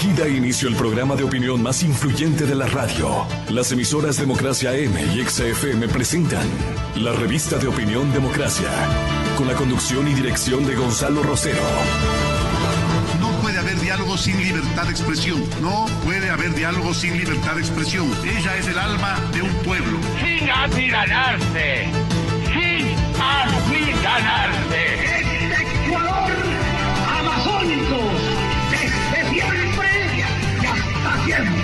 Aquí da inicio el programa de opinión más influyente de la radio. Las emisoras Democracia M y XFM presentan la revista de opinión Democracia, con la conducción y dirección de Gonzalo Rosero. No puede haber diálogo sin libertad de expresión. No puede haber diálogo sin libertad de expresión. Ella es el alma de un pueblo. Sin atiranarse. Sin atiranarse. Este Ecuador amazónico, desde siempre y hasta siempre.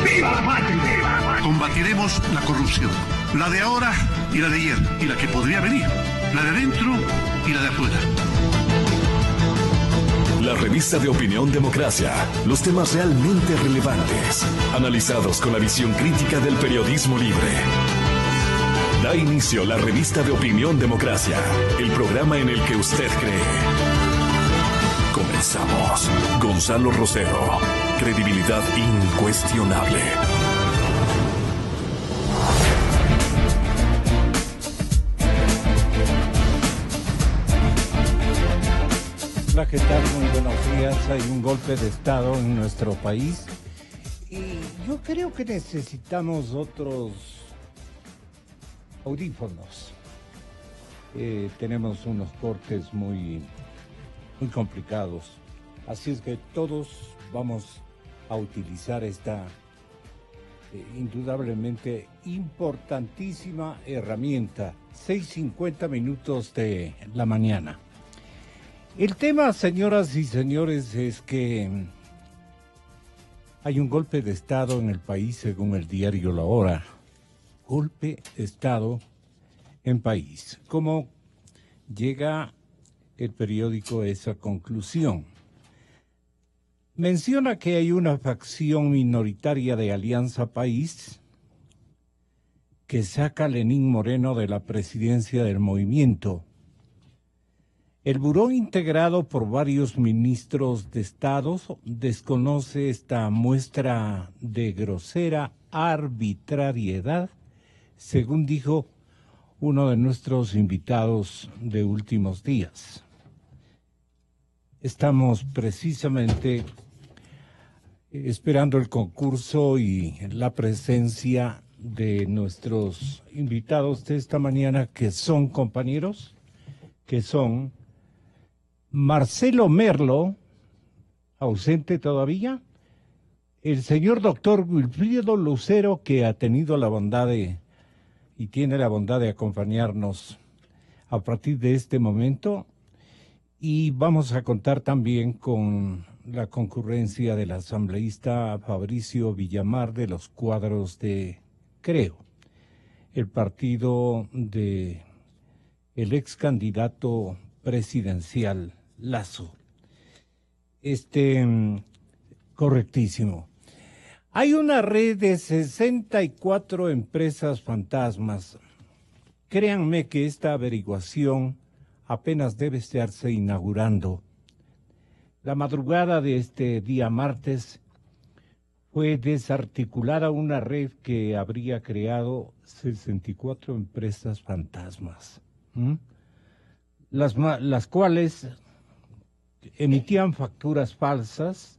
¡Viva la patria! Combatiremos la corrupción. La de ahora y la de ayer. Y la que podría venir. La de adentro y la de afuera. La revista de opinión Democracia. Los temas realmente relevantes, analizados con la visión crítica del periodismo libre. Da inicio la revista de opinión Democracia, el programa en el que usted cree. Comenzamos. Gonzalo Rosero, credibilidad incuestionable. Hola, ¿qué tal? Muy buenos días. Hay un golpe de Estado en nuestro país y yo creo que necesitamos otros audífonos. Tenemos unos cortes muy complicados, así es que todos vamos a utilizar esta indudablemente importantísima herramienta. 6:50 minutos de la mañana. El tema, señoras y señores, es que hay un golpe de Estado en el país, según el diario La Hora. Golpe de Estado en país. ¿Cómo llega el periódico a esa conclusión? Menciona que hay una facción minoritaria de Alianza País que saca a Lenín Moreno de la presidencia del movimiento. El buró, integrado por varios ministros de Estado, desconoce esta muestra de grosera arbitrariedad, según dijo uno de nuestros invitados de últimos días. Estamos precisamente esperando el concurso y la presencia de nuestros invitados de esta mañana, que son compañeros, que son Marcelo Merlo, ausente todavía, el señor doctor Wilfrido Lucero, que ha tenido la bondad y tiene la bondad de acompañarnos a partir de este momento, y vamos a contar también con la concurrencia del asambleísta Fabricio Villamar de los cuadros de Creo, el partido de el ex candidato presidencial Lasso. Correctísimo. Hay una red de 64 empresas fantasmas. Créanme que esta averiguación apenas debe estarse inaugurando. La madrugada de este día martes fue desarticulada una red que habría creado 64 empresas fantasmas. Las cuales emitían facturas falsas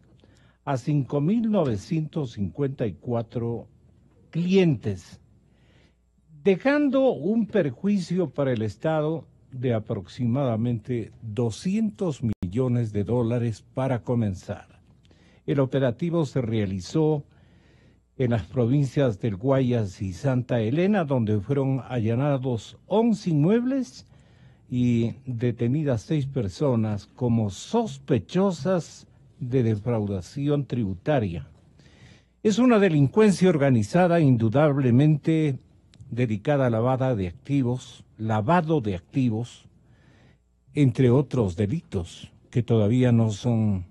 a 5.954 clientes, dejando un perjuicio para el Estado de aproximadamente $200 millones para comenzar. El operativo se realizó en las provincias del Guayas y Santa Elena, donde fueron allanados 11 inmuebles y detenidas 6 personas como sospechosas de defraudación tributaria. Es una delincuencia organizada indudablemente dedicada a lavado de activos, entre otros delitos que todavía no son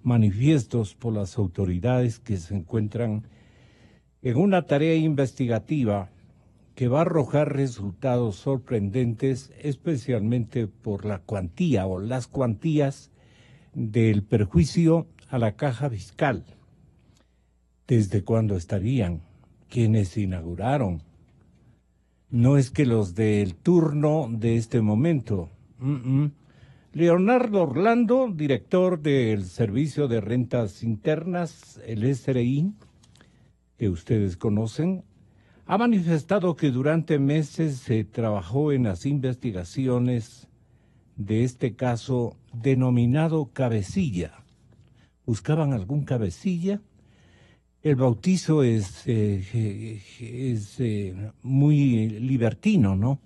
manifiestos por las autoridades, que se encuentran en una tarea investigativa que va a arrojar resultados sorprendentes, especialmente por la cuantía o las cuantías del perjuicio a la caja fiscal. ¿Desde cuándo estarían? ¿Quiénes inauguraron? No es que los del turno de este momento. Leonardo Orlando, director del Servicio de Rentas Internas, el SRI, que ustedes conocen, ha manifestado que durante meses se trabajó en las investigaciones de este caso denominado Cabecilla. ¿Buscaban algún cabecilla? El bautizo es muy libertino, ¿no?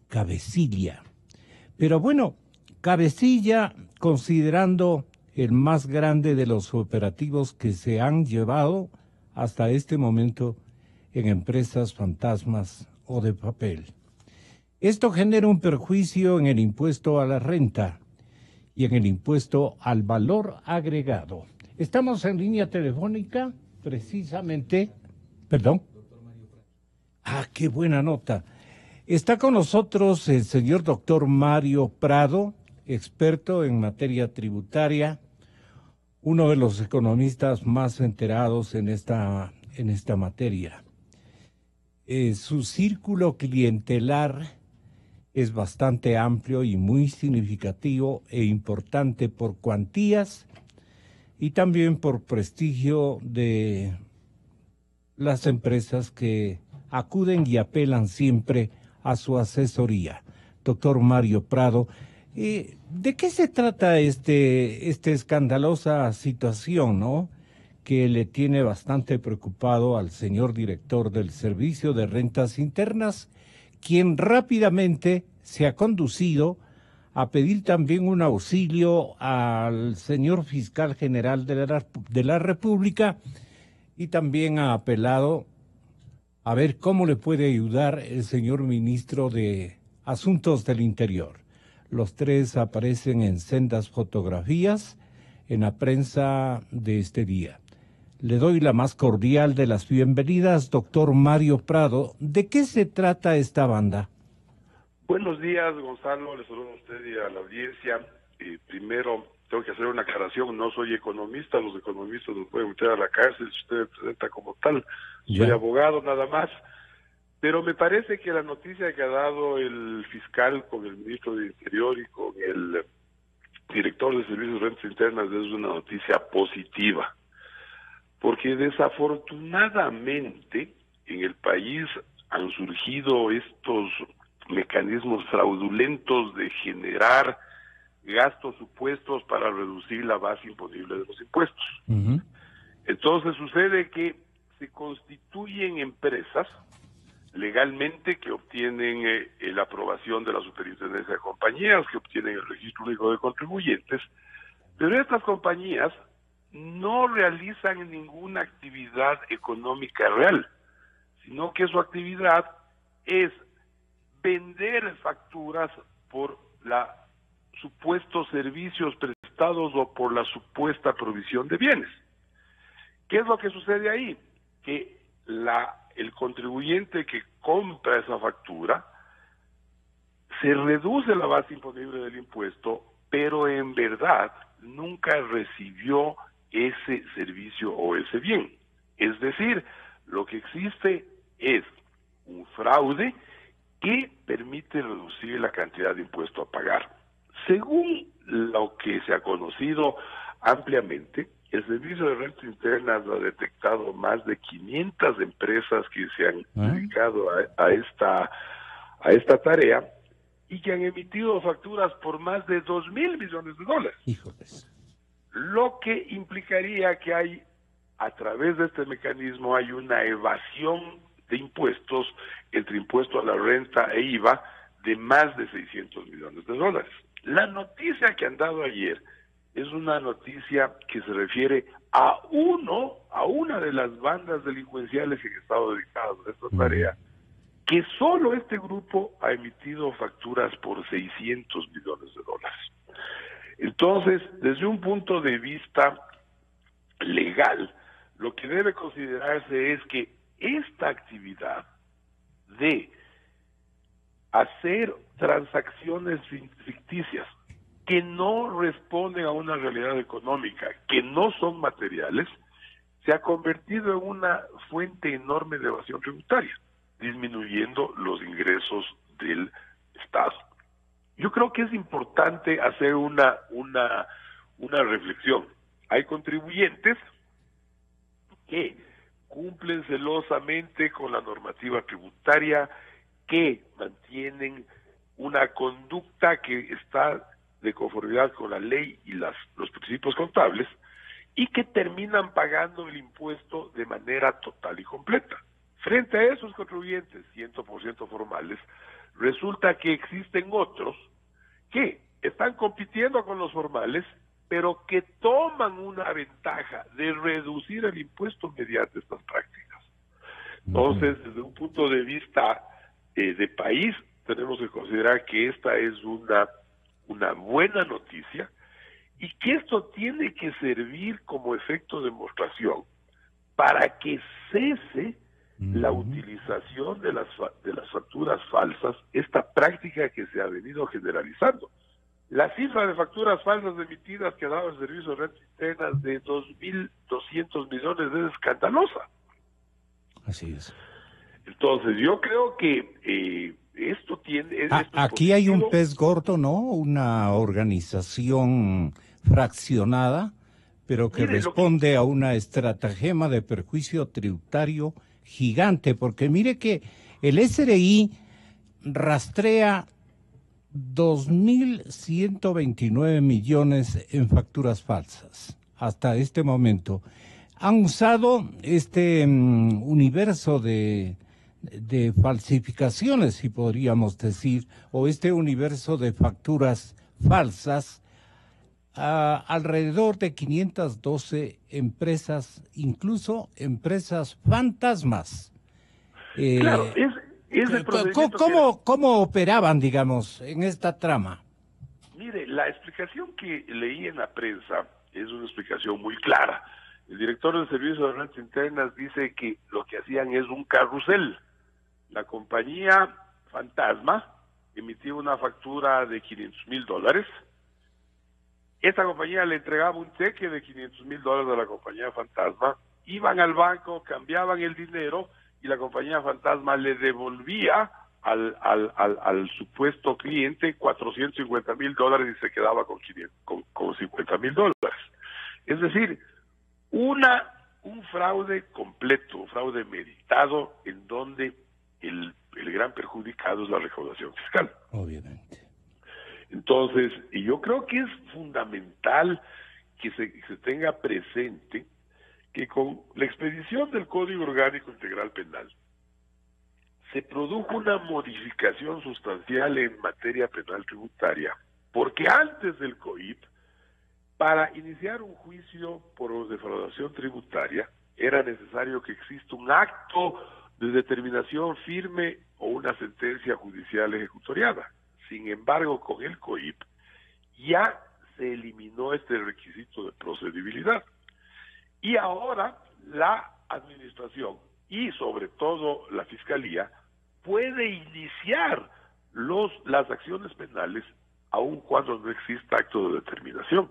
Cabecilla. Pero bueno, Cabecilla, considerando el más grande de los operativos que se han llevado hasta este momento en empresas fantasmas o de papel. Esto genera un perjuicio en el impuesto a la renta y en el impuesto al valor agregado. Estamos en línea telefónica, precisamente, perdón. Ah, qué buena nota. Está con nosotros el señor doctor Mario Prado, experto en materia tributaria, uno de los economistas más enterados en esta materia. Su círculo clientelar es bastante amplio y muy significativo e importante por cuantías y también por prestigio de las empresas que acuden y apelan siempre a su asesoría. Doctor Mario Prado, ¿de qué se trata esta escandalosa situación, ¿no?, que le tiene bastante preocupado al señor director del Servicio de Rentas Internas, quien rápidamente se ha conducido a pedir también un auxilio al señor fiscal general de la República y también ha apelado a ver cómo le puede ayudar el señor ministro de Asuntos del Interior? Los tres aparecen en sendas fotografías en la prensa de este día. Le doy la más cordial de las bienvenidas, doctor Mario Prado. ¿De qué se trata esta banda? Buenos días, Gonzalo. Les saludo a usted y a la audiencia. Primero, tengo que hacer una aclaración. No soy economista. Los economistas nos pueden meter a la cárcel si usted me presenta como tal. Soy abogado nada más. Pero me parece que la noticia que ha dado el fiscal con el ministro de Interior y con el director de Servicios de Rentas Internas es una noticia positiva. Porque desafortunadamente en el país han surgido estos mecanismos fraudulentos de generar gastos supuestos para reducir la base imponible de los impuestos. Uh-huh. Entonces sucede que se constituyen empresas legalmente que obtienen la aprobación de la Superintendencia de Compañías, que obtienen el Registro Único de Contribuyentes, pero estas compañías no realizan ninguna actividad económica real, sino que su actividad es vender facturas por los supuestos servicios prestados o por la supuesta provisión de bienes. ¿Qué es lo que sucede ahí? Que el contribuyente que compra esa factura se reduce la base imponible del impuesto, pero en verdad nunca recibió ese servicio o ese bien. Es decir, lo que existe es un fraude que permite reducir la cantidad de impuesto a pagar. Según lo que se ha conocido ampliamente, el Servicio de Rentas Internas ha detectado más de 500 empresas que se han dedicado a esta tarea y que han emitido facturas por más de $2,000 millones. Híjoles. Lo que implicaría que a través de este mecanismo hay una evasión de impuestos entre impuesto a la renta e IVA de más de $600 millones. La noticia que han dado ayer es una noticia que se refiere a una de las bandas delincuenciales que han estado dedicadas a esta tarea, que solo este grupo ha emitido facturas por $600 millones. Entonces, desde un punto de vista legal, lo que debe considerarse es que esta actividad de hacer transacciones ficticias que no responden a una realidad económica, que no son materiales, se ha convertido en una fuente enorme de evasión tributaria, disminuyendo los ingresos del Estado. Yo creo que es importante hacer una reflexión. Hay contribuyentes que cumplen celosamente con la normativa tributaria, que mantienen una conducta que está de conformidad con la ley y los principios contables, y que terminan pagando el impuesto de manera total y completa. Frente a esos contribuyentes 100% formales, resulta que existen otros que están compitiendo con los formales, pero que toman una ventaja de reducir el impuesto mediante estas prácticas. Entonces, desde un punto de vista de país, tenemos que considerar que esta es una buena noticia, y que esto tiene que servir como efecto de demostración para que cese la utilización de las facturas falsas, esta práctica que se ha venido generalizando. La cifra de facturas falsas emitidas que ha dado el Servicio de Rentas Internas de 2.200 millones es escandalosa. Así es. Entonces, yo creo que esto tiene... Aquí hay un pez gordo, ¿no? Una organización fraccionada, pero que responde a una estratagema de perjuicio tributario gigante, porque mire que el SRI rastrea 2.129 millones en facturas falsas hasta este momento. Han usado este universo de falsificaciones, si podríamos decir, o este universo de facturas falsas, alrededor de 512 empresas, incluso empresas fantasmas. Claro, es el procedimiento. ¿Cómo operaban, digamos, en esta trama? Mire, la explicación que leí en la prensa es una explicación muy clara. El director del Servicio de Rentas Internas dice que lo que hacían es un carrusel. La compañía fantasma emitía una factura de $500,000. Esta compañía le entregaba un cheque de $500,000 a la compañía fantasma, iban al banco, cambiaban el dinero y la compañía fantasma le devolvía al supuesto cliente $450,000 y se quedaba con $50,000. Es decir, un fraude completo, un fraude meditado, en donde el gran perjudicado es la recaudación fiscal. Obviamente. Entonces, y yo creo que es fundamental que se tenga presente que con la expedición del Código Orgánico Integral Penal se produjo una modificación sustancial en materia penal tributaria, porque antes del COIP, para iniciar un juicio por defraudación tributaria, era necesario que exista un acto de determinación firme o una sentencia judicial ejecutoriada. Sin embargo, con el COIP ya se eliminó este requisito de procedibilidad. Y ahora la administración y sobre todo la Fiscalía puede iniciar las acciones penales aun cuando no exista acto de determinación.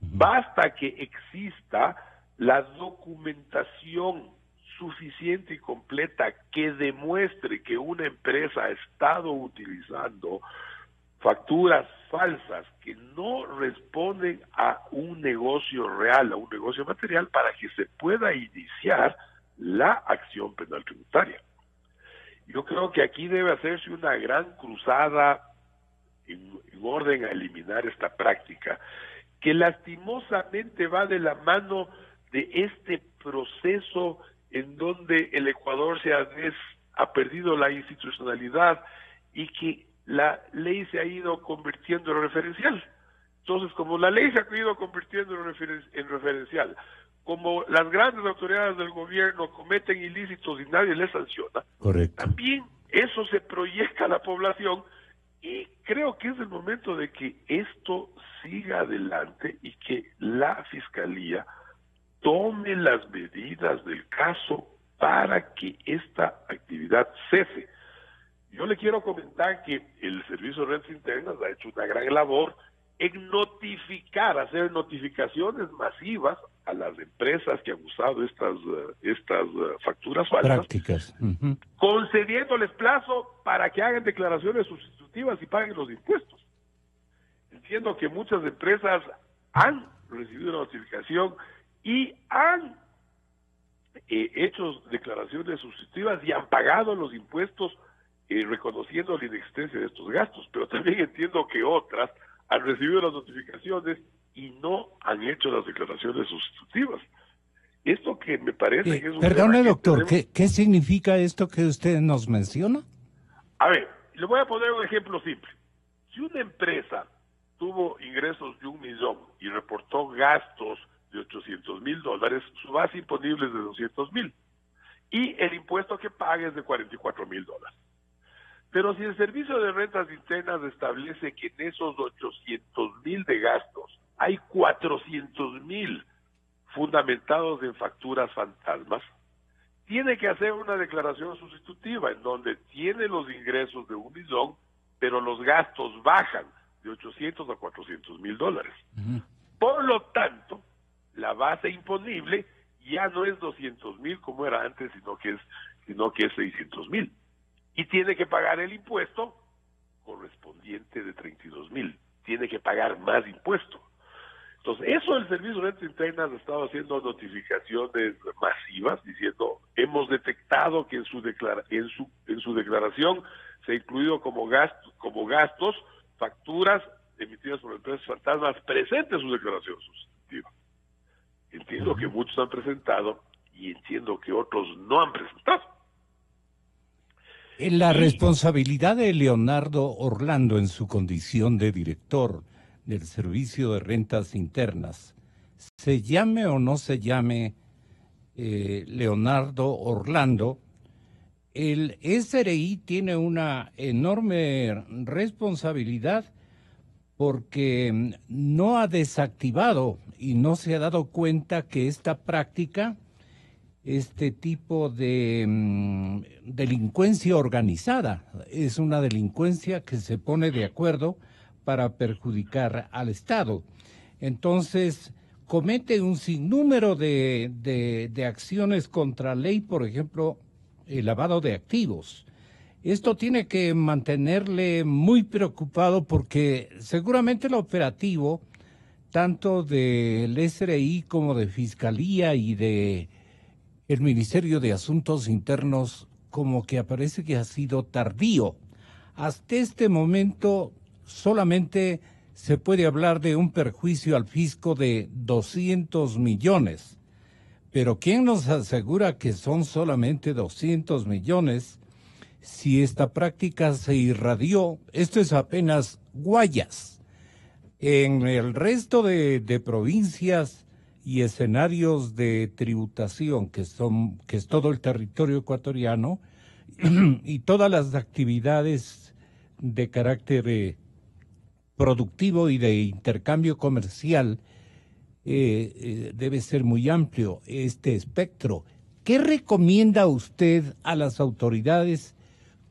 Basta que exista la documentación suficiente y completa que demuestre que una empresa ha estado utilizando facturas falsas que no responden a un negocio real, a un negocio material, para que se pueda iniciar la acción penal tributaria. Yo creo que aquí debe hacerse una gran cruzada en orden a eliminar esta práctica, que lastimosamente va de la mano de este proceso en donde el Ecuador ha perdido la institucionalidad y que la ley se ha ido convirtiendo en referencial. Entonces, como la ley se ha ido convirtiendo en referencial, como las grandes autoridades del gobierno cometen ilícitos y nadie les sanciona, correcto, también eso se proyecta a la población, y creo que es el momento de que esto siga adelante y que la Fiscalía tome las medidas del caso para que esta actividad cese. Yo le quiero comentar que el Servicio de Rentas Internas ha hecho una gran labor en hacer notificaciones masivas a las empresas que han usado estas facturas falsas, prácticas, concediéndoles plazo para que hagan declaraciones sustitutivas y paguen los impuestos. entiendo que muchas empresas han recibido la notificación y han hecho declaraciones sustitutivas y han pagado los impuestos reconociendo la inexistencia de estos gastos, pero también entiendo que otras han recibido las notificaciones y no han hecho las declaraciones sustitutivas. Esto que me parece que es un perdone, tema doctor, que ¿qué significa esto que usted nos menciona? A ver, le voy a poner un ejemplo simple. Si una empresa tuvo ingresos de 1 millón y reportó gastos de $800,000, su base imponible es de 200,000 y el impuesto que paga es de $44,000. Pero si el Servicio de Rentas Internas establece que en esos 800,000 de gastos hay 400,000 fundamentados en facturas fantasmas, tiene que hacer una declaración sustitutiva en donde tiene los ingresos de 1 millón, pero los gastos bajan de 800 a $400,000. Uh-huh. Por lo tanto, la base imponible ya no es 200,000 como era antes, sino que es 600,000. Y tiene que pagar el impuesto correspondiente de 32,000. Tiene que pagar más impuesto. Entonces, eso el Servicio de Rentas Internas ha estado haciendo notificaciones masivas diciendo, hemos detectado que en su declaración se ha incluido como gastos facturas emitidas por empresas fantasmas, presente en su declaración sustitutiva. Entiendo que muchos han presentado y entiendo que otros no han presentado. La responsabilidad de Leonardo Orlando en su condición de director del Servicio de Rentas Internas, se llame o no se llame Leonardo Orlando, el SRI tiene una enorme responsabilidad porque no ha desactivado y no se ha dado cuenta que esta práctica, este tipo de delincuencia organizada, es una delincuencia que se pone de acuerdo para perjudicar al Estado. Entonces, comete un sinnúmero de acciones contra ley, por ejemplo, el lavado de activos. Esto tiene que mantenerle muy preocupado porque seguramente el operativo, tanto del SRI como de Fiscalía y de el Ministerio de Asuntos Internos, como que aparece que ha sido tardío. Hasta este momento solamente se puede hablar de un perjuicio al fisco de 200 millones. Pero ¿quién nos asegura que son solamente 200 millones si esta práctica se irradió? Esto es apenas Guayas. En el resto de provincias y escenarios de tributación, que es todo el territorio ecuatoriano, y todas las actividades de carácter productivo y de intercambio comercial, debe ser muy amplio este espectro. ¿Qué recomienda usted a las autoridades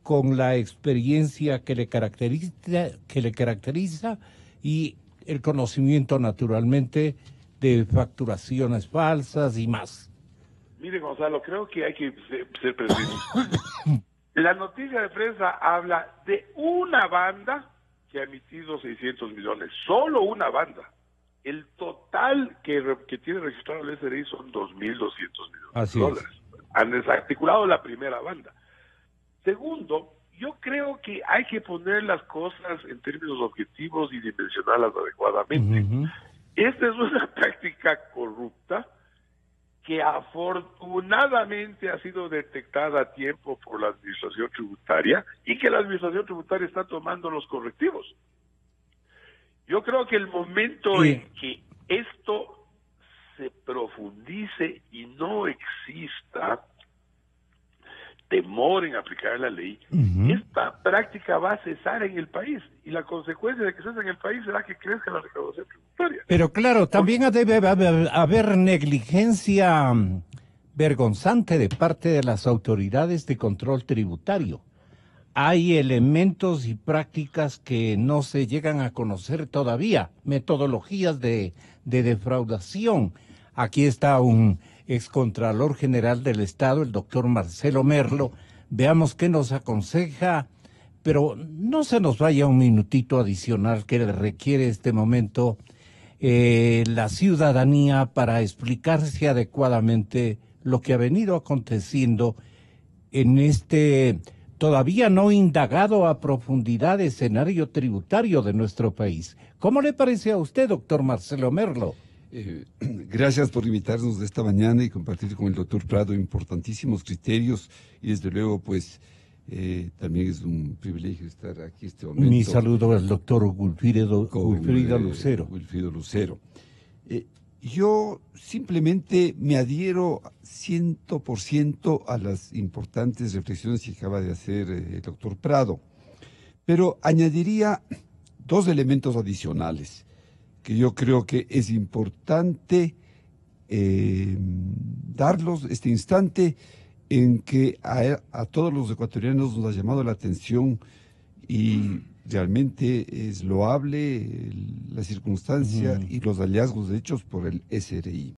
con la experiencia que le caracteriza y el conocimiento naturalmente de facturaciones falsas y más? Mire, Gonzalo, creo que hay que ser preciso. La noticia de prensa habla de una banda que ha emitido 600 millones, solo una banda. El total que tiene registrado el SRI son 2.200 millones de dólares. Han desarticulado la primera banda. Segundo, yo creo que hay que poner las cosas en términos objetivos y dimensionarlas adecuadamente. Uh-huh. Esta es una práctica corrupta que afortunadamente ha sido detectada a tiempo por la Administración Tributaria y que la Administración Tributaria está tomando los correctivos. Yo creo que el momento en que esto se profundice y no exista temor en aplicar la ley, esta práctica va a cesar en el país y la consecuencia de que cese en el país será que crezca la recaudación tributaria. Pero claro, también debe haber negligencia vergonzante de parte de las autoridades de control tributario. Hay elementos y prácticas que no se llegan a conocer todavía, metodologías de defraudación. Aquí está un excontralor general del Estado, el doctor Marcelo Merlo. Veamos qué nos aconseja pero no se nos vaya un minutito adicional que requiere este momento la ciudadanía para explicarse adecuadamente lo que ha venido aconteciendo en este todavía no indagado a profundidad escenario tributario de nuestro país. ¿Cómo le parece a usted, doctor Marcelo Merlo? Gracias por invitarnos de esta mañana y compartir con el doctor Prado importantísimos criterios y desde luego pues también es un privilegio estar aquí este momento. Mi saludo al doctor Wilfrido Lucero. Wilfrido Lucero. Yo simplemente me adhiero 100% a las importantes reflexiones que acaba de hacer el doctor Prado, pero añadiría dos elementos adicionales que yo creo que es importante darlos este instante en que a todos los ecuatorianos nos ha llamado la atención y realmente es loable la circunstancia y los hallazgos hechos por el SRI.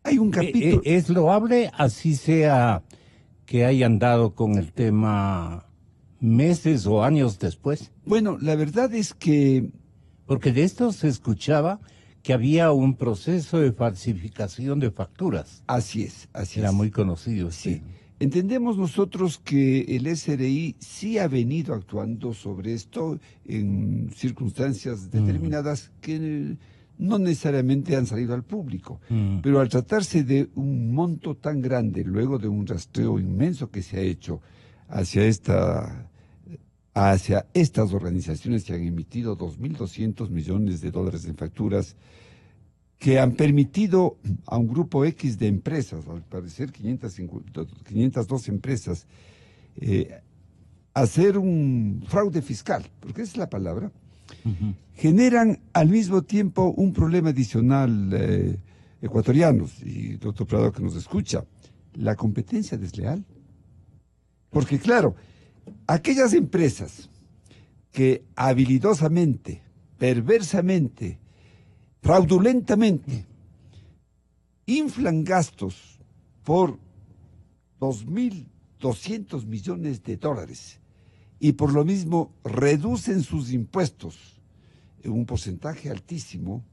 Hay un capítulo... ¿Es loable así sea que hayan dado con el tema meses o años después? Bueno, la verdad es que... Porque de esto se escuchaba que había un proceso de falsificación de facturas. Así es, así Era es. muy conocido. Sí. Entendemos nosotros que el SRI sí ha venido actuando sobre esto en circunstancias determinadas que no necesariamente han salido al público, pero al tratarse de un monto tan grande, luego de un rastreo inmenso que se ha hecho hacia estas organizaciones que han emitido 2.200 millones de dólares en facturas, que han permitido a un grupo X de empresas, al parecer 502 empresas, hacer un fraude fiscal, porque esa es la palabra, generan al mismo tiempo un problema adicional ecuatorianos, y doctor Prado que nos escucha, la competencia desleal. Porque claro, aquellas empresas que habilidosamente, perversamente, fraudulentamente inflan gastos por 2.200 millones de dólares y por lo mismo reducen sus impuestos en un porcentaje altísimo,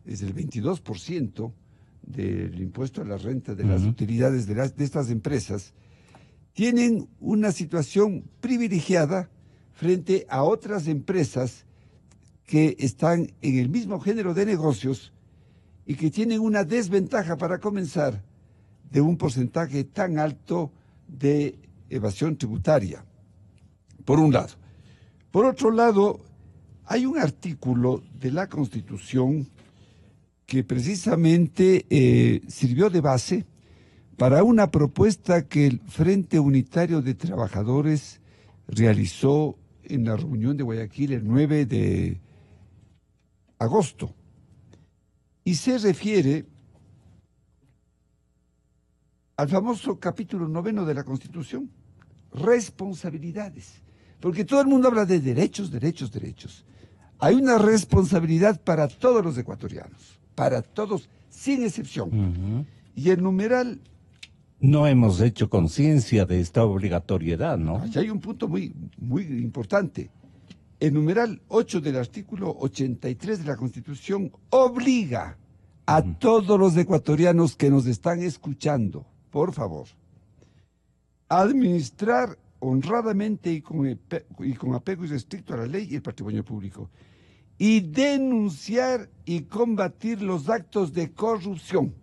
es el 22% del impuesto a la renta de las utilidades de estas empresas, tienen una situación privilegiada frente a otras empresas que están en el mismo género de negocios y que tienen una desventaja para comenzar de un porcentaje tan alto de evasión tributaria, por un lado. Por otro lado, hay un artículo de la Constitución que precisamente sirvió de base para una propuesta que el Frente Unitario de Trabajadores realizó en la reunión de Guayaquil el 9 de agosto, y se refiere al famoso capítulo 9 de la Constitución, responsabilidades, porque todo el mundo habla de derechos, derechos, derechos. Hay una responsabilidad para todos los ecuatorianos, para todos, sin excepción. Y el numeral... No hemos hecho conciencia de esta obligatoriedad, ¿no? Aquí hay un punto muy, muy importante. El numeral 8 del artículo 83 de la Constitución obliga a todos los ecuatorianos que nos están escuchando, por favor, a administrar honradamente y con apego irrestricto a la ley y el patrimonio público, y denunciar y combatir los actos de corrupción.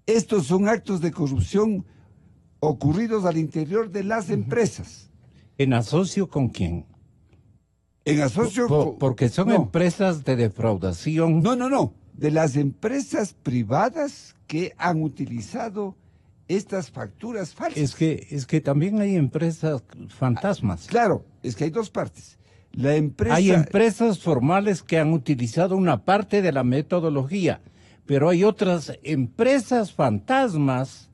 Estos son actos de corrupción ocurridos al interior de las empresas. ¿En asocio con quién? En asocio porque son empresas de defraudación. No. De las empresas privadas que han utilizado estas facturas falsas. Es que también hay empresas fantasmas. Claro, es que hay dos partes. Hay empresas formales que han utilizado una parte de la metodología, pero hay otras empresas fantasmas,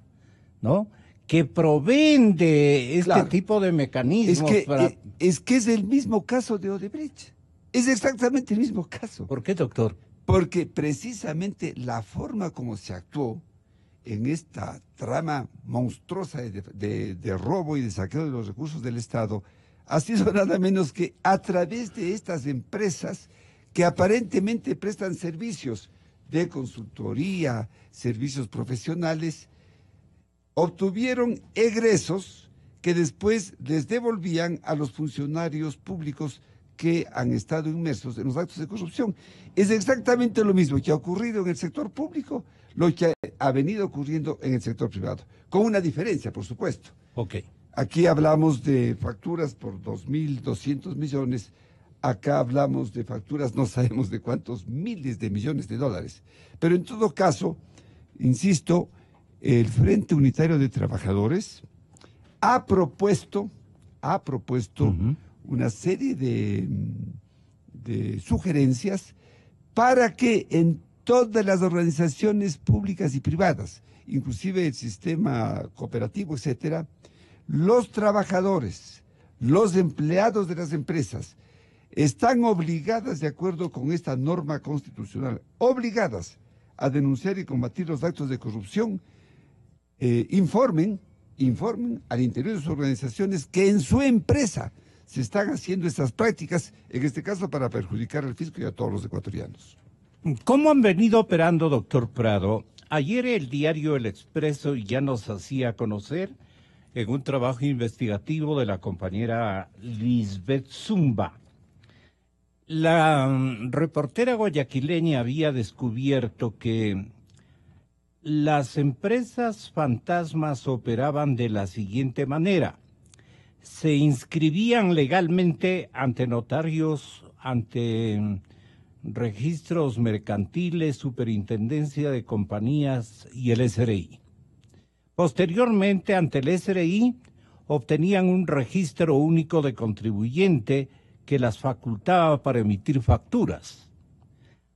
¿no?, que proveen de este tipo de mecanismos. Es que es el mismo caso de Odebrecht. Es exactamente el mismo caso. ¿Por qué, doctor? Porque precisamente la forma como se actuó en esta trama monstruosa de robo y de saqueo de los recursos del Estado ha sido nada menos que a través de estas empresas que aparentemente prestan servicios de consultoría, servicios profesionales, obtuvieron egresos que después les devolvían a los funcionarios públicos que han estado inmersos en los actos de corrupción. Es exactamente lo mismo que ha ocurrido en el sector público, lo que ha venido ocurriendo en el sector privado, con una diferencia, por supuesto. Ok. Aquí hablamos de facturas por 2.200 millones, acá hablamos de facturas no sabemos de cuántos miles de millones de dólares. Pero en todo caso, insisto, el Frente Unitario de Trabajadores ha propuesto una serie de sugerencias para que en todas las organizaciones públicas y privadas, inclusive el sistema cooperativo, etcétera, los trabajadores, los empleados de las empresas, están obligadas, de acuerdo con esta norma constitucional, obligadas a denunciar y combatir los actos de corrupción, informen al interior de sus organizaciones que en su empresa se están haciendo estas prácticas, en este caso para perjudicar al fisco y a todos los ecuatorianos. ¿Cómo han venido operando, doctor Prado? Ayer el diario El Expreso ya nos hacía conocer, en un trabajo investigativo de la compañera Lisbeth Zumba, la reportera guayaquileña había descubierto que las empresas fantasmas operaban de la siguiente manera. Se inscribían legalmente ante notarios, ante registros mercantiles, Superintendencia de Compañías y el SRI. Posteriormente, ante el SRI, obtenían un registro único de contribuyente que las facultaba para emitir facturas.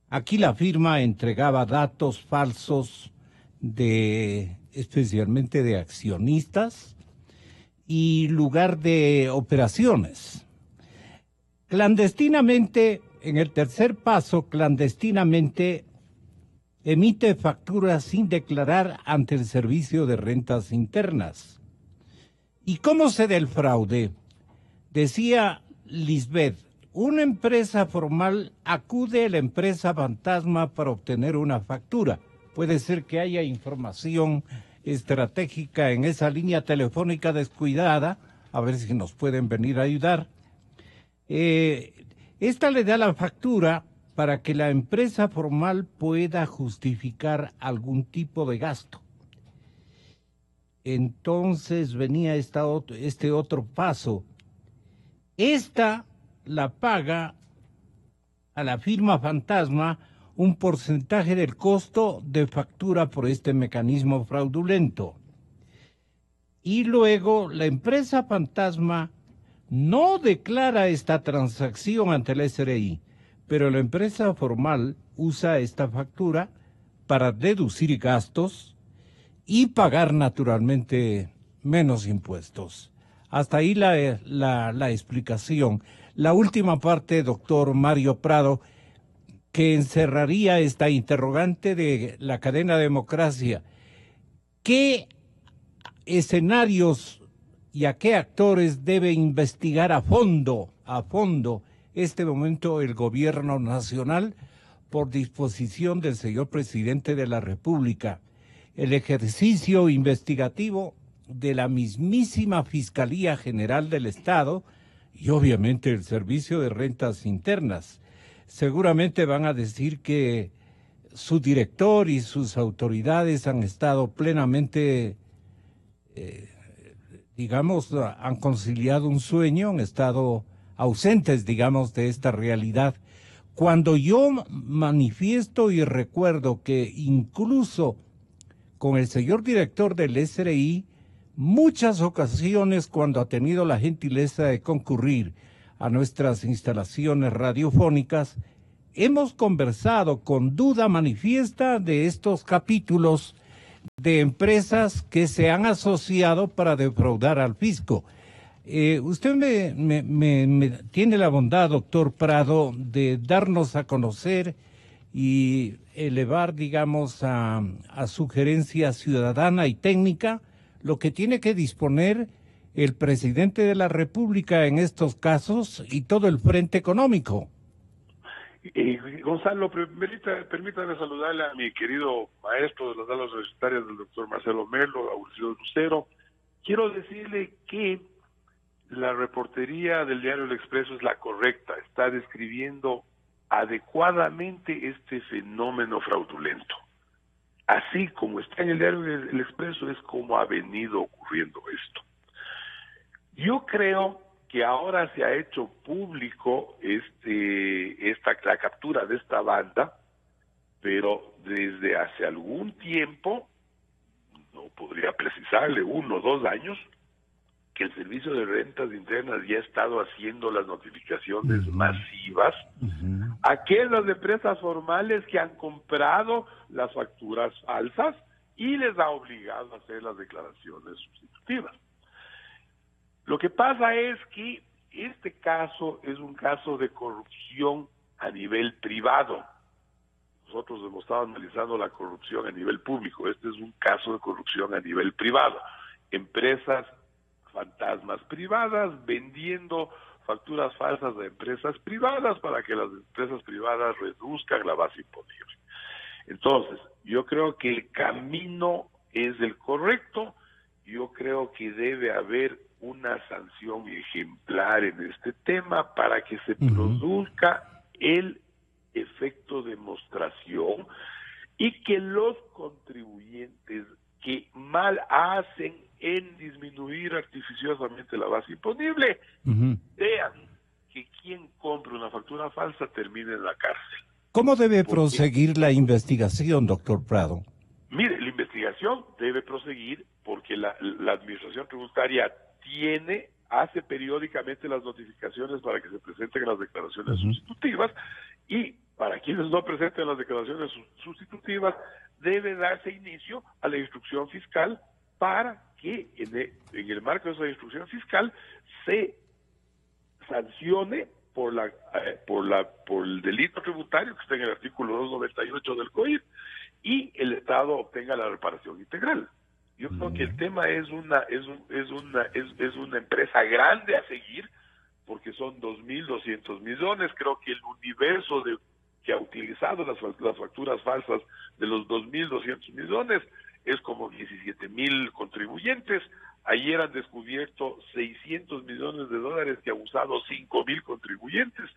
Aquí la firma entregaba datos falsos especialmente de accionistas y lugar de operaciones. Clandestinamente, en el tercer paso, clandestinamente emite facturas sin declarar ante el Servicio de Rentas Internas. ¿Y cómo se da el fraude? Decía Lisbeth, una empresa formal acude a la empresa fantasma para obtener una factura. Puede ser que haya información estratégica en esa línea telefónica descuidada, a ver si nos pueden venir a ayudar. Esta le da la factura para que la empresa formal pueda justificar algún tipo de gasto. Entonces venía este otro paso. Esta la paga a la firma fantasma un porcentaje del costo de factura por este mecanismo fraudulento. Y luego la empresa fantasma no declara esta transacción ante el SRI, pero la empresa formal usa esta factura para deducir gastos y pagar naturalmente menos impuestos. Hasta ahí la explicación. La última parte, doctor Mario Prado, que encerraría esta interrogante de la cadena Democracia. ¿Qué escenarios y a qué actores debe investigar a fondo este momento el gobierno nacional por disposición del señor presidente de la República? El ejercicio investigativo de la mismísima Fiscalía General del Estado y obviamente el Servicio de Rentas Internas. Seguramente van a decir que su director y sus autoridades han estado plenamente, han conciliado un sueño, han estado ausentes, de esta realidad. Cuando yo manifiesto y recuerdo que incluso con el señor director del SRI, muchas ocasiones cuando ha tenido la gentileza de concurrir a nuestras instalaciones radiofónicas, hemos conversado con duda manifiesta de estos capítulos de empresas que se han asociado para defraudar al fisco. Usted me tiene la bondad, doctor Prado, de darnos a conocer y elevar, a sugerencia ciudadana y técnica lo que tiene que disponer el presidente de la República en estos casos y todo el frente económico? Gonzalo, permítame saludarle a mi querido maestro de las aulas universitarias, del doctor Marcelo Merlo, Aurelio Lucero. Quiero decirle que la reportería del diario El Expreso es la correcta, está describiendo adecuadamente este fenómeno fraudulento. Así como está en el diario El Expreso es como ha venido ocurriendo esto. Yo creo que ahora se ha hecho público la captura de esta banda, pero desde hace algún tiempo, no podría precisarle 1 o 2 años, que el Servicio de Rentas Internas ya ha estado haciendo las notificaciones masivas a aquellas empresas formales que han comprado las facturas falsas y les ha obligado a hacer las declaraciones sustitutivas. Lo que pasa es que este caso es un caso de corrupción a nivel privado. Nosotros hemos estado analizando la corrupción a nivel público. Este es un caso de corrupción a nivel privado. Empresas fantasmas privadas vendiendo facturas falsas de empresas privadas para que las empresas privadas reduzcan la base imponible. Entonces, yo creo que el camino es el correcto. Yo creo que debe haber una sanción ejemplar en este tema para que se produzca el efecto de demostración y que los contribuyentes que mal hacen en disminuir artificiosamente la base imponible vean que quien compra una factura falsa termina en la cárcel. ¿Cómo debe proseguir la investigación, doctor Prado? Mire, la investigación debe proseguir porque la Administración Tributaria hace periódicamente las notificaciones para que se presenten las declaraciones sustitutivas, y para quienes no presenten las declaraciones sustitutivas debe darse inicio a la instrucción fiscal para que en el marco de esa instrucción fiscal se sancione por el delito tributario que está en el artículo 298 del COIR y el Estado obtenga la reparación integral. Yo creo que el tema es una empresa grande a seguir, porque son 2.200 millones. Creo que el universo que ha utilizado las facturas falsas de los 2.200 millones es como 17.000 contribuyentes. Ayer han descubierto 600 millones de dólares que ha usado 5.000 contribuyentes.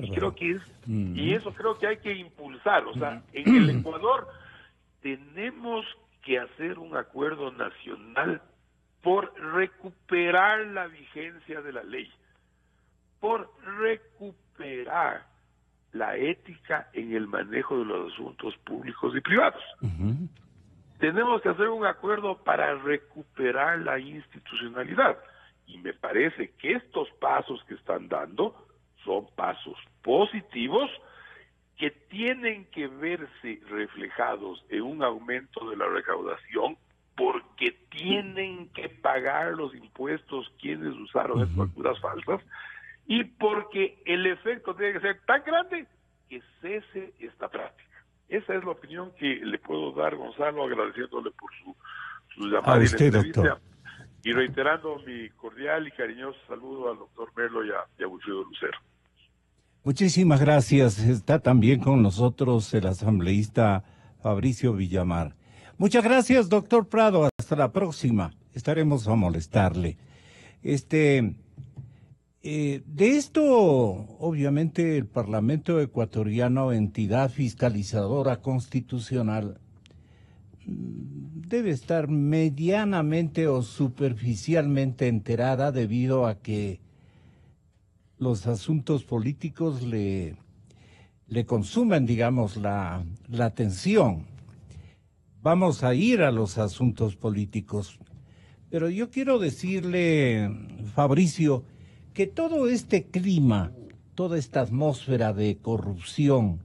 Y creo que y eso creo que hay que impulsar. O sea, en el Ecuador tenemos que hacer un acuerdo nacional por recuperar la vigencia de la ley, por recuperar la ética en el manejo de los asuntos públicos y privados. Tenemos que hacer un acuerdo para recuperar la institucionalidad, y me parece que estos pasos que están dando son pasos positivos que tienen que verse reflejados en un aumento de la recaudación, porque tienen que pagar los impuestos quienes usaron estas facturas falsas, y porque el efecto tiene que ser tan grande que cese esta práctica. Esa es la opinión que le puedo dar, Gonzalo, agradeciéndole por su llamada a usted, y la entrevista, doctor, y reiterando mi cordial y cariñoso saludo al doctor Merlo y a Wilfrido Lucero. Muchísimas gracias. Está también con nosotros el asambleísta Fabricio Villamar. Muchas gracias, doctor Prado. Hasta la próxima. Estaremos a molestarle. De esto, obviamente, el Parlamento ecuatoriano, entidad fiscalizadora constitucional, debe estar medianamente o superficialmente enterada, debido a que los asuntos políticos le consumen, digamos, la atención. Vamos a ir a los asuntos políticos. Pero yo quiero decirle, Fabricio, que todo este clima, toda esta atmósfera de corrupción